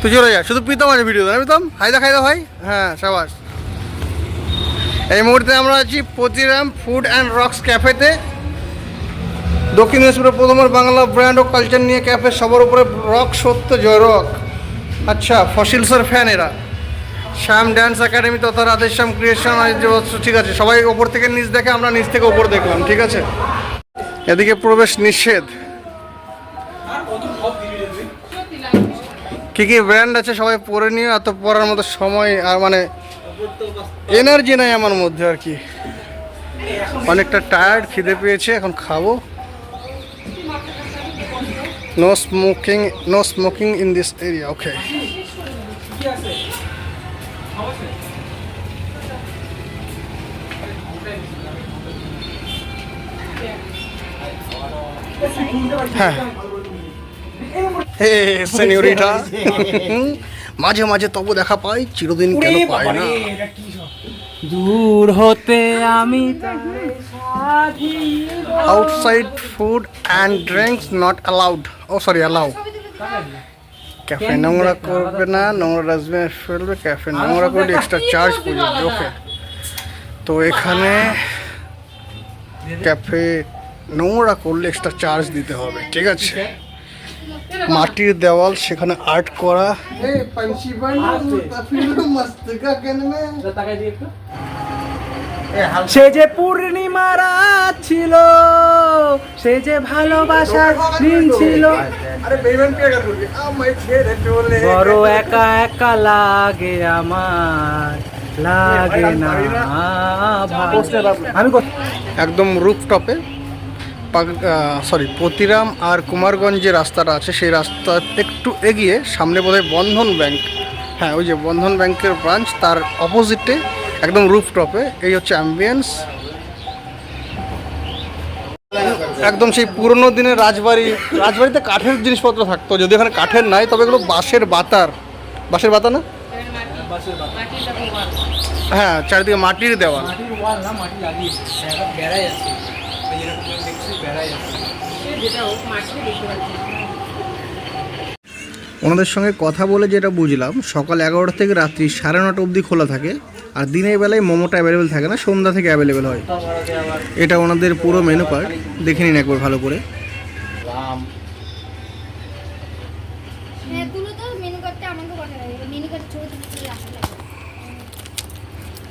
তুই চলে যা, শুধু প্রীতম আছে ভিডিও। প্রীতম হাই দা ভাই। হ্যাঁ সাবাস। এই মুহূর্তে আমরা আছি প্রতিরাম ফুড অ্যান্ড রকস ক্যাফেতে। দক্ষিণ দিনাজপুরের প্রথম বাংলা ব্র্যান্ড ও কালচার নিয়ে ক্যাফে, সবার উপরে রক সত্য জয় রক। আচ্ছা, ফসিলসের ফ্যান এরা। শ্যাম ড্যান্স একাডেমি তথা রাধেশ্যাম ক্রিয়েশন। ঠিক আছে, সবাই ওপর থেকে নিচ দেখে, আমরা নিচ থেকে ওপর দেখলাম। ঠিক আছে, এদিকে প্রবেশ নিষেধ। কী কী ব্র্যান্ড আছে সবাই পরে নিয়ে, এত পড়ার মতো সময় আর মানে এনার্জি নাই আমার মধ্যে আর কি। অনেকটা টায়ার্ড, খিদে পেয়েছে, এখন খাবো। No smoking in this area. Okay, হ্যাঁ। হে সেনিয়রিটা, মাঝে মাঝে তবু দেখা পাই, চিরদিন কেন পাই না। দূর হতে আমি outside food and drinks not allowed. Oh sorry, allow. Cafe নোংরা করবে না, নোংরা ডাস্টবিনে ফেলবে। ক্যাফে নোংরা করলে এক্সট্রা চার্জ পড়বে। ওকে, তো এখানে ক্যাফে নোংরা করলে এক্সট্রা চার্জ দিতে হবে। ঠিক আছে, মাটির দেওয়াল, সেখানে আর্ট করা। সে যে পূর্ণিমা রাত ছিল, সে যে ভালোবাসার দিন ছিল। বড় একা একা লাগে আমার, লাগে না আমি একদম রুফটপে, প্রতিরাম আর কুমারগঞ্জ যে রাস্তাটা আছে, সেই রাস্তা একটু এগিয়ে সামনে বোধহয় বন্ধন ব্যাংক। হ্যাঁ, ওই যে বন্ধন ব্যাংকের ব্রাঞ্চ, তার অপোজিটে একদম রুফটপে। এই হচ্ছে অ্যাম্বিয়েন্স, একদম সেই পুরনো দিনের রাজবাড়িতে কাঠের জিনিসপত্র থাকতো, যদি এখানে কাঠের নাই, তবে এগুলো বাঁশের বাতা না। হ্যাঁ, চারিদিকে মাটির দেওয়া। ওনাদের সঙ্গে কথা বলে যেটা বুঝলাম, সকাল 11টা থেকে রাত্রি 9:30 অবধি খোলা থাকে, আর দিনের বেলায় মোমোটা অ্যাভেলেবেল থাকে না, সন্ধ্যা থেকে অ্যাভেলেবেল হয়। এটা ওনাদের পুরো মেনু কার্ড, দেখে নিন একবার ভালো করে।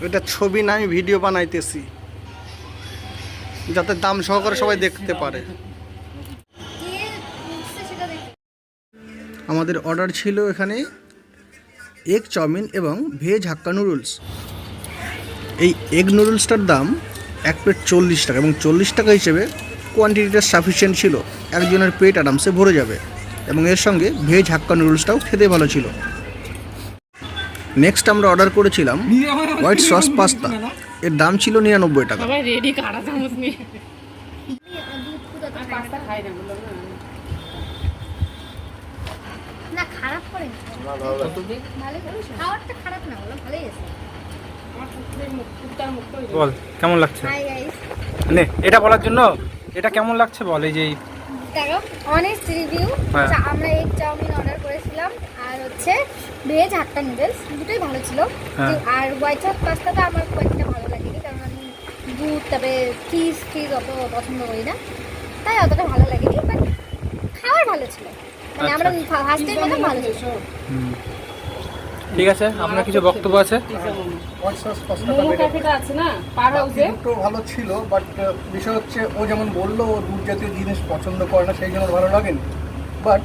এটা ছবি না, আমি ভিডিও বানাইতেছি যাতে দাম সহকারে সবাই দেখতে পারে। আমাদের অর্ডার ছিল এখানে এগ চাউমিন এবং ভেজ হাক্কা নুডলস। এই এগ নুডলসটার দাম 1 প্লেট 40 টাকা, এবং 40 টাকা হিসেবে কোয়ান্টিটিটা সাফিসিয়েন্ট ছিল, একজনের পেট আরামসে ভরে যাবে। এবং এর সঙ্গে ভেজ হাক্কা নুডলসটাও খেতে ভালো ছিল। নেক্সট আমরা অর্ডার করেছিলাম হোয়াইট সস পাস্তা। এর দাম ছিল 99 টাকা। বল কেমন লাগছে, নে এটা বলার জন্য, এটা কেমন লাগছে বল। এই যে অনেস্ট রিভিউ, আমরা এগ চাউমিন অর্ডার করেছিলাম, আর হচ্ছে ভেজ হাক্কা নুডলস, দুটোই ভালো ছিল। আর হোয়াইট সস পাস্তাটা আমার খুব একটা ভালো লাগেনি, কারণ আমি দুধ তবে চিজ অত পছন্দ করি না, তাই অতটা ভালো লাগেনি। বাট খাওয়ার ভালো ছিল, মানে আমরা ফার্স্টের মতো ভালো ছিল। ঠিক আছে, আপনার কিছু বক্তব্য আছে? ভালো ছিল, বাট বিষয় হচ্ছে ও যেমন বললো ও দুধ জাতীয় জিনিস পছন্দ করে না, সেই জন্য ভালো লাগেনি। বাট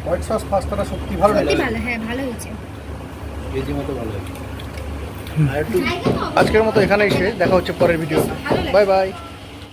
হোয়াইট সস পাস্তাটা সত্যি ভালো লাগে। হ্যাঁ, ভালো হয়েছে। আজকের মতো এখানেই শেষ, দেখা হচ্ছে পরের ভিডিও। Bye bye.